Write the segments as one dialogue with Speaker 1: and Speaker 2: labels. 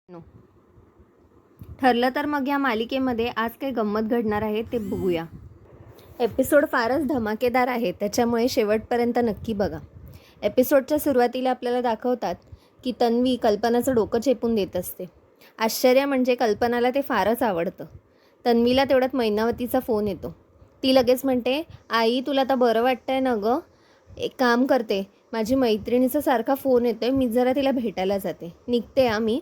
Speaker 1: No ठरलं तर मग या मालिकेमध्ये आज काही गंमत घडणार आहे ते बघूया. एपिसोड फारच धमाकेदार आहे, त्याच्यामुळे शेवटपर्यंत नक्की बघा. एपिसोडच्या सुरुवातीला आपल्याला दाखवतात की तन्वी कल्पनाचं डोकं चेपून देत असते. आश्चर्य म्हणजे कल्पनाला ते फारच आवडतं. तन्वीला तेवढ्यात मैनावतीचा फोन येतो. ती लगेच म्हणते, आई तुला आता बरं वाटतंय ना गं? एक काम करते, माझी मैत्रिणीचा सारखा फोन येतोय, मी जरा तिला भेटायला जाते, निघते मी.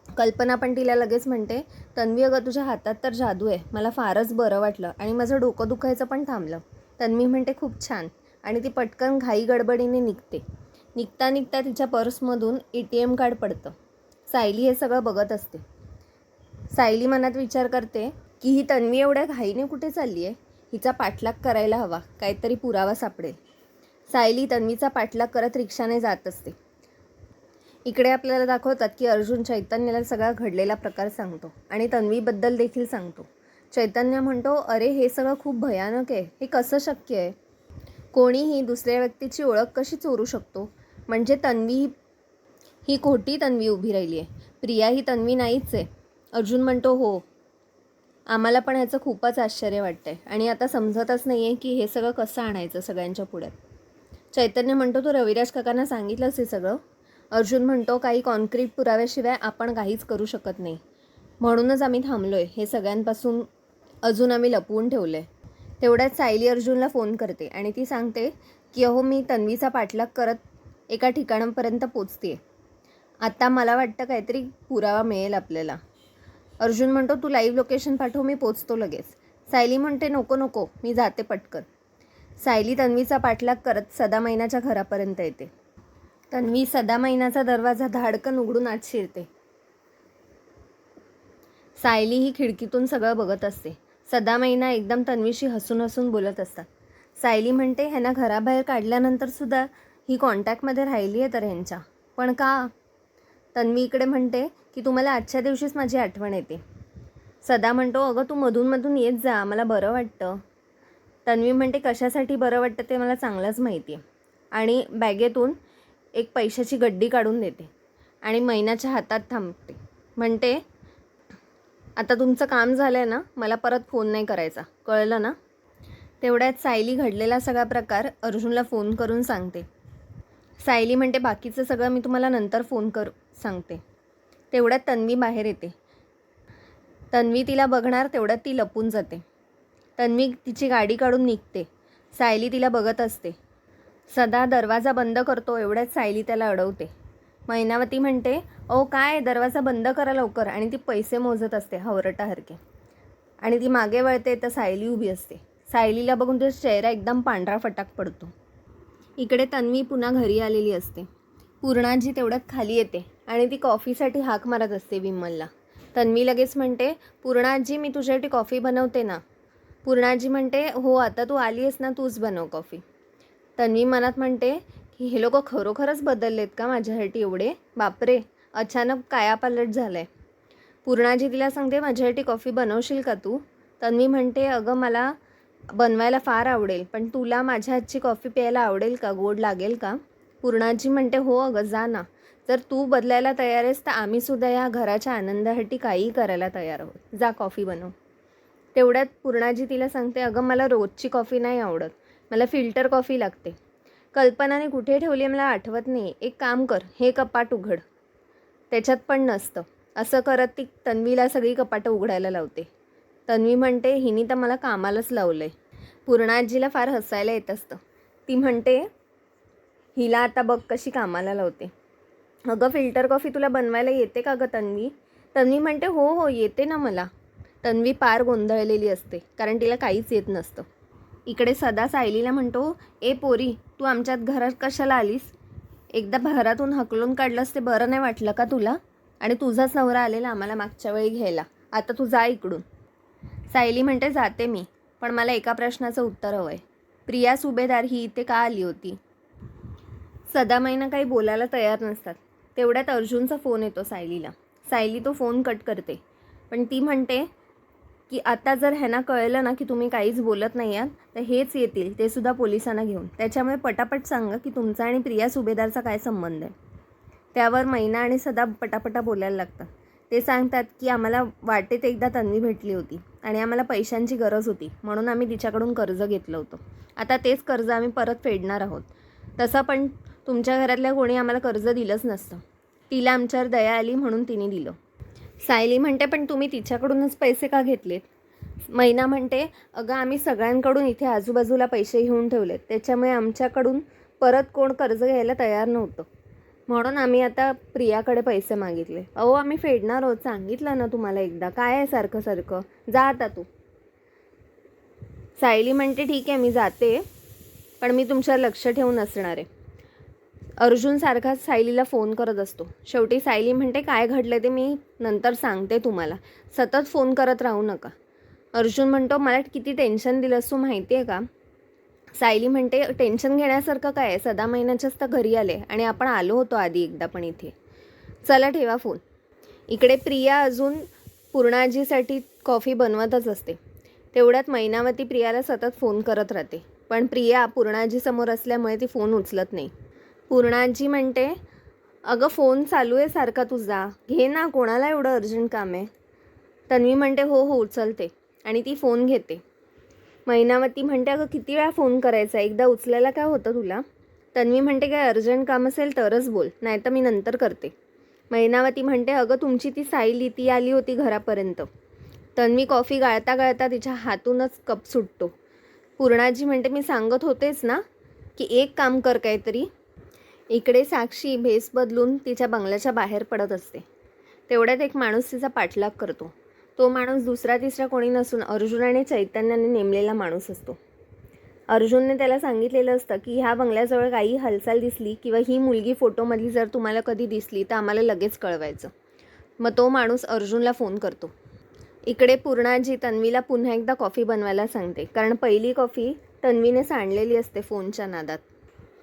Speaker 1: कल्पना पण तिला लगेच म्हणते, तन्वी अगं तुझ्या हातात तर जादू आहे, मला फारच बरं वाटलं आणि माझं डोकं दुखायचं पण थांबलं. तन्वी म्हणते खूप छान आणि ती पटकन घाई गडबडीने निघते. निघता निघता तिच्या पर्समधून ATM कार्ड पडतं. सायली हे सगळं बघत असते. सायली मनात विचार करते की ही तन्वी एवढ्या घाईने कुठे चालली आहे, हिचा पाठलाग करायला हवा, काहीतरी पुरावा सापडेल. सायली तन्वीचा पाठलाग करत रिक्षाने जात असते. इकडे आपल्याला दाखवतात की अर्जुन चैतन्याला सगळा घडलेला प्रकार सांगतो आणि तन्वीबद्दल देखील सांगतो. चैतन्य म्हणतो, अरे हे सगळं खूप भयानक आहे, हे कसं शक्य आहे? कोणीही दुसऱ्या व्यक्तीची ओळख कशी चोरू शकतो? म्हणजे तन्वी ही खोटी तन्वी उभी राहिली आहे, प्रिया ही तन्वी नाहीच आहे. अर्जुन म्हणतो, हो, आम्हाला पण ह्याचं खूपच आश्चर्य वाटतंय आणि आता समजतच नाही आहे की हे सगळं कसं आणायचं सगळ्यांच्या पुढ्यात. चैतन्य म्हणतो, तू रविराज काकांना सांगितलंस हे सगळं? अर्जुन म्हणतो, काही कॉन्क्रीट पुराव्याशिवाय आपण काहीच करू शकत नाही, म्हणूनच आम्ही थांबलो आहे, हे सगळ्यांपासून अजून आम्ही लपवून ठेवलं आहे. तेवढ्यात सायली अर्जुनला फोन करते आणि ती सांगते की अहो मी तन्वीचा पाठलाग करत एका ठिकाणापर्यंत पोचते, आता मला वाटतं काहीतरी पुरावा मिळेल आपल्याला. अर्जुन म्हणतो, तू लाईव्ह लोकेशन पाठव, मी पोचतो लगेच. सायली म्हणते, नको नको, मी जाते पटकन. सायली तन्वीचा पाठलाग करत सदामैनाच्या घरापर्यंत येते. तन्वी सदामैनाचा दरवाजा धाडकन उघडून आत शिरते. सायली ही खिडकीतून सगळं बघत असते. सदामैना एकदम तन्वीशी हसून हसून बोलत असतात. सायली म्हणते, ह्यांना घराबाहेर काढल्यानंतर सुद्धा ही कॉन्टॅक्टमध्ये राहिली आहे तर ह्यांच्या, पण का? तन्वी इकडे म्हणते की तुम्हाला आजच्या दिवशीच माझी आठवण येते. सदा म्हणतो, अगं तू मधून मधून येत जा, मला बरं वाटतं. तन्वी म्हणते, कशासाठी बरं वाटतं ते मला चांगलंच माहिती आहे, आणि बॅगेतून एक पैशाची गड्डी काढून देते आणि मैनाच्या हातात थांबते. म्हणते, आता तुमचं काम झालं आहे ना, मला परत फोन नाही करायचा, कळलं ना? तेवढ्यात सायली घडलेला सगळा प्रकार अर्जुनला फोन करून सांगते. सायली म्हणते, बाकीचं सगळं मी तुम्हाला नंतर फोन सांगते. तेवढ्यात तन्वी बाहेर येते. तन्वी तिला बघणार तेवढ्यात ती लपून जाते. तन्वी तिची गाडी काढून निघते. सायली तिला बघत असते. सदा दरवाजा बंद करतो, एवढ्यात सायली त्याला अडवते. मैनावती म्हणते, ओ काय, दरवाजा बंद करा लवकर, आणि ती पैसे मोजत असते हावरटासारखे. आणि ती मागे वळते तर सायली उभी असते. सायलीला बघून तिचा चेहरा एकदम पांढरा फटाक पडतो. इकडे तन्वी पुन्हा घरी आलेली असते. पूर्णाजी तेवढ्यात खाली येते आणि ती कॉफीसाठी हाक मारत असते विमलला. तन्वी लगेच म्हणते, पूर्णाजी मी तुझ्यासाठी कॉफी बनवते ना. पूर्णाजी म्हणते, हो आता तू आली आहेस ना, तूच बनव कॉफी. तन्वी मनात म्हणते की हे लोक खरोखरच बदललेत का माझ्यासाठी एवढे? बापरे, अचानक कायापालट झालं आहे. पूर्णाजी तिला सांगते, माझ्यासाठी कॉफी बनवशील का तू? तन्वी म्हणते, अगं मला बनवायला फार आवडेल, पण तुला माझ्या हातची कॉफी प्यायला आवडेल का? गोड लागेल का? पूर्णाजी म्हणते, हो अगं जा ना, जर तू बदलायला तयार आहेस तर आम्हीसुद्धा या घराच्या आनंदासाठी काहीही करायला तयार आहोत, जा कॉफी बनव. तेवढ्यात पूर्णाजी तिला सांगते, अगं मला रोजची कॉफी नाही आवडत, मला फिल्टर कॉफी लागते. कल्पनाने कुठे ठेवली मला आठवत नाही, एक काम कर, हे कपाट उघड, त्याच्यात पण नसतं. असं करत ती तन्वीला सगळी कपाटं उघडायला लावते. तन्वी म्हणते, हिनी तर मला कामालाच लावलं आहे. पूर्णाजीला फार हसायला येत असतं. ती म्हणते, हिला आता बघ कशी कामाला लावते. अगं फिल्टर कॉफी तुला बनवायला येते का गं तन्वी? तन्वी म्हणते, हो हो येते ना मला. तन्वी पार गोंधळलेली असते, कारण तिला काहीच येत नसतं. इकडे सदा सायलीला म्हणतो, ए पोरी, तू आमच्यात घरात कशाला आलीस? एकदा घरातून हकलून काढलंस ते बरं नाही वाटलं का तुला? आणि तुझाच नवरा आलेला आम्हाला मागच्या वेळी घ्यायला, आता तू जा इकडून. सायली म्हणते, जाते मी, पण मला एका प्रश्नाचं उत्तर हवं आहे. प्रिया सुभेदार ही इथे का आली होती? सदामैना काही बोलायला तयार नसतात. तेवढ्यात अर्जुनचा फोन येतो सायलीला. सायली तो फोन कट करते, पण ती म्हणते की आता जर ह्यांना कळलं ना की तुम्ही काहीच बोलत नाही आहात तर हेच येतील, ते सुद्धा पोलिसांना घेऊन, त्याच्यामुळे पटापट सांगा की तुमचा आणि प्रिया सुभेदारचा काय संबंध आहे. त्यावर मैना आणि सदा पटापटा बोलायला लागतात. ते सांगतात की आम्हाला वाटेत एकदा तन्वी भेटली होती आणि आम्हाला पैशांची गरज होती, म्हणून आम्ही तिच्याकडून कर्ज घेतलं होतं. आता तेच कर्ज आम्ही परत फेडणार आहोत. तसं पण तुमच्या घरातल्या कोणी आम्हाला कर्ज दिलंच नसतं. तिला आमच्यावर दया आली म्हणून तिने दिलं. सायली म्हणते, पण तुम्ही तिच्याकडूनच पैसे का घेतलेत? मैना म्हणते, अगं आम्ही सगळ्यांकडून इथे आजूबाजूला पैसे घेऊन ठेवलेत, त्याच्यामुळे आमच्याकडून परत कोण कर्ज घ्यायला तयार नव्हतं, म्हणून आम्ही आता प्रियाकडे पैसे मागितले. अहो आम्ही फेडणार आहोत, सांगितलं ना तुम्हाला एकदा, काय आहे सारखं सारखं, जा आता तू. सायली म्हणते, ठीक आहे मी जाते, पण मी तुमच्यावर लक्ष ठेवून असणार आहे. अर्जुन सारखाच सायलीला फोन करत असतो. शेवटी सायली म्हणते, काय घडलं ते मी नंतर सांगते तुम्हाला, सतत फोन करत राहू नका. अर्जुन म्हणतो, मला किती टेन्शन दिलंस तू माहिती आहे का? सायली म्हणते, टेन्शन घेण्यासारखं काय आहे, सदा महिन्याच्याच तर घरी आले आणि आपण आलो होतो आधी एकदा पण इथे. चला ठेवा फोन. इकडे प्रिया अजून पूर्णाजीसाठी कॉफी बनवतच असते. तेवढ्यात मैनावती प्रियाला सतत फोन करत राहते, पण प्रिया पूर्णाजीसमोर असल्यामुळे ती फोन उचलत नाही. पूर्णाजी म्हणते, अगं फोन चालू आहे सारखा तुझा, घे ना, कोणाला एवढं अर्जंट काम आहे? तन्वी म्हणते, हो हो उचलते, आणि ती फोन घेते. मैनावती म्हणते, अगं किती वेळा फोन करायचा, एकदा उचलायला काय होतं तुला? तन्वी म्हणते, काय अर्जंट काम असेल तरच बोल, नाही तर मी नंतर करते. मैनावती म्हणते, अगं तुमची ती सायली ती आली होती घरापर्यंत. तन्वी कॉफी गाळता गाळता तिच्या हातूनच कप सुटतो. पूर्णाजी म्हणते, मी सांगत होतेच ना की एक काम कर काहीतरी. इकडे साक्षी भेस बदलून तिच्या बंगल्याच्या बाहेर पडत असते. तेवढ्यात एक माणूस तिचा पाठलाग करतो. तो माणूस दुसरा तिसरा कोणी नसून अर्जुन आणि चैतन्याने नेमलेला माणूस असतो. अर्जुनने त्याला सांगितलेलं असतं की ह्या बंगल्याजवळ काही हालचाल दिसली किंवा ही मुलगी फोटोमधली जर तुम्हाला कधी दिसली तर आम्हाला लगेच कळवायचं. मग तो माणूस अर्जुनला फोन करतो. इकडे पूर्णाजी तन्वीला पुन्हा एकदा कॉफी बनवायला सांगते, कारण पहिली कॉफी तन्वीने सांडलेली असते फोनच्या नादात.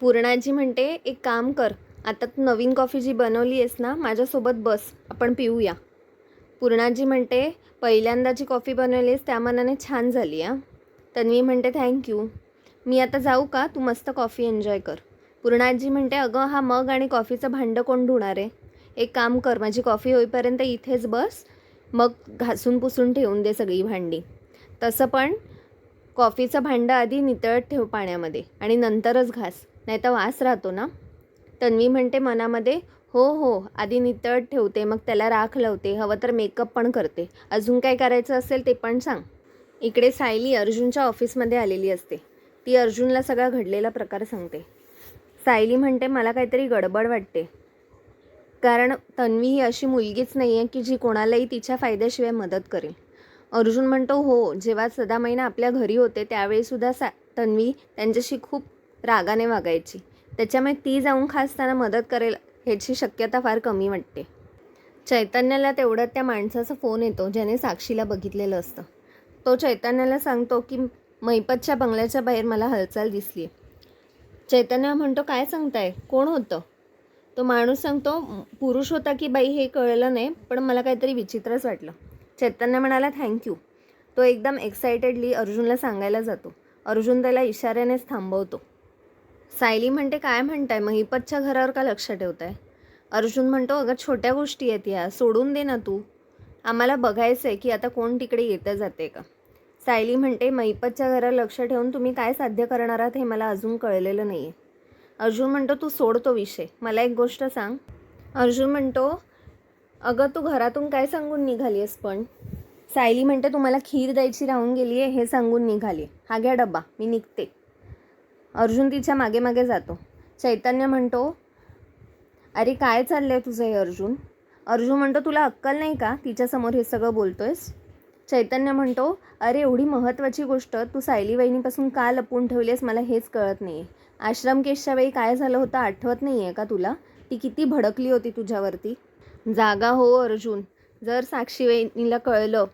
Speaker 1: पूर्णाजी म्हणते, एक काम कर, आता तू नवीन कॉफी जी बनवली आहेस ना, माझ्यासोबत बस, आपण पिऊया. पूर्णाजी म्हणते, पहिल्यांदाची कॉफी बनवलीस त्या मनाने छान झाली हां. तन्वी म्हणते, थँक्यू. मी आता जाऊ का? तू मस्त कॉफी एन्जॉय कर. पूर्णाजी म्हणते, अगं हा मग आणि कॉफीचं भांडं कोण धुणार आहे? एक काम कर, माझी कॉफी होईपर्यंत इथेच बस, मग घासून पुसून ठेवून दे सगळी भांडी. तसं पण कॉफीचं भांडं आधी नितळत ठेव पाण्यामध्ये आणि नंतरच घास, नाही तर वास राहतो ना. तन्वी म्हणते मनामध्ये, हो हो आधी नितळत ठेवते, मग त्याला राख लावते, हवं तर मेकअप पण करते, अजून काय करायचं असेल ते पण सांग. इकडे सायली अर्जुनच्या ऑफिसमध्ये आलेली असते. ती अर्जुनला सगळा घडलेला प्रकार सांगते. सायली म्हणते, मला काहीतरी गडबड वाटते, कारण तन्वी ही अशी मुलगीच नाही आहे की जी कोणालाही तिच्या फायद्याशिवाय मदत करेल. अर्जुन म्हणतो, हो जेव्हा सदा महिना आपल्या घरी होते त्यावेळीसुद्धा तन्वी त्यांच्याशी खूप रागाने वागायची, त्याच्यामुळे ती जाऊन खास त्यांना मदत करेल ह्याची शक्यता फार कमी वाटते. चैतन्याला तेवढ्यात त्या माणसाचा फोन येतो ज्याने साक्षीला बघितलेलं असतं. तो चैतन्याला सांगतो की महिपतच्या बंगल्याच्या बाहेर मला हालचाल दिसली. चैतन्य म्हणतो, काय सांगताय, कोण होतं? तो माणूस सांगतो, पुरुष होता की बाई हे कळलं नाही, पण मला काहीतरी विचित्रच वाटलं. चैतन्य म्हणाला, थँक्यू. तो एकदम एक्सायटेडली अर्जुनला सांगायला जातो. अर्जुन त्याला इशाऱ्यानेच थांबवतो. सायली म्हणते, काय म्हणताय, महिपतच्या घरावर का लक्ष ठेवताय? अर्जुन म्हणतो, अगं छोट्या गोष्टी आहेत या, सोडून दे ना तू, आम्हाला बघायचं आहे की आता कोण तिकडे येतं जाते का. सायली म्हणते, महिपतच्या घरावर लक्ष ठेवून तुम्ही काय साध्य करणार आहात हे मला अजून कळलेलं नाही आहे. अर्जुन म्हणतो, तू सोड तो विषय, मला एक गोष्ट सांग. अर्जुन म्हणतो, अगं तू घरातून काय सांगून निघाली आहेस पण? सायली म्हणते, तुम्हाला खीर द्यायची राहून गेली आहे हे सांगून निघाली, हा घ्या डब्बा, मी निघते. अर्जुन तिच्या मागे मागे जातो. चैतन्य म्हणतो, अरे काय चाललं आहे तुझं हे अर्जुन? अर्जुन म्हणतो, तुला अक्कल नाही का, तिच्यासमोर हे सगळं बोलतोयस? चैतन्य म्हणतो, अरे एवढी महत्त्वाची गोष्ट तू सायली वहिनीपासून का लपवून ठेवली आहेस मला हेच कळत नाही आहे. आश्रमकेशच्या वेळी काय झालं होतं आठवत नाही आहे का तुला? ती किती भडकली होती तुझ्यावरती. जागा हो अर्जुन, जर साक्षी वहिनीला कळलं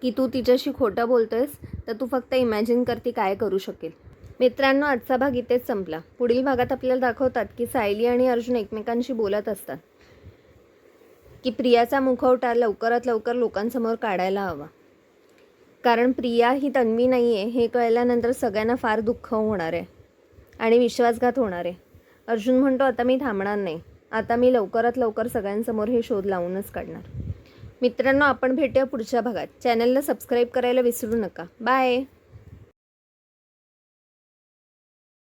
Speaker 1: की तू तिच्याशी खोटं बोलतोयस तर तू फक्त इमॅजिन कर ती काय करू शकेल. मित्रांनो, आजचा भाग इथेच संपला. पुढील भागात आपल्याला दाखवतात की सायली आणि अर्जुन एकमेकांशी बोलत असतात की प्रियाचा मुखवटा लवकरात लवकर लोकांसमोर काढायला हवा, कारण प्रिया ही तन्वी नाही आहे हे कळल्यानंतर सगळ्यांना फार दुःख होणार आहे आणि विश्वासघात होणार आहे. अर्जुन म्हणतो, आता मी थांबणार नाही, आता मी लवकरात लवकर सगळ्यांसमोर हे शोध लावूनच काढणार. मित्रांनो, आपण भेटूया पुढच्या भागात. चॅनलला सबस्क्राईब करायला विसरू नका. बाय.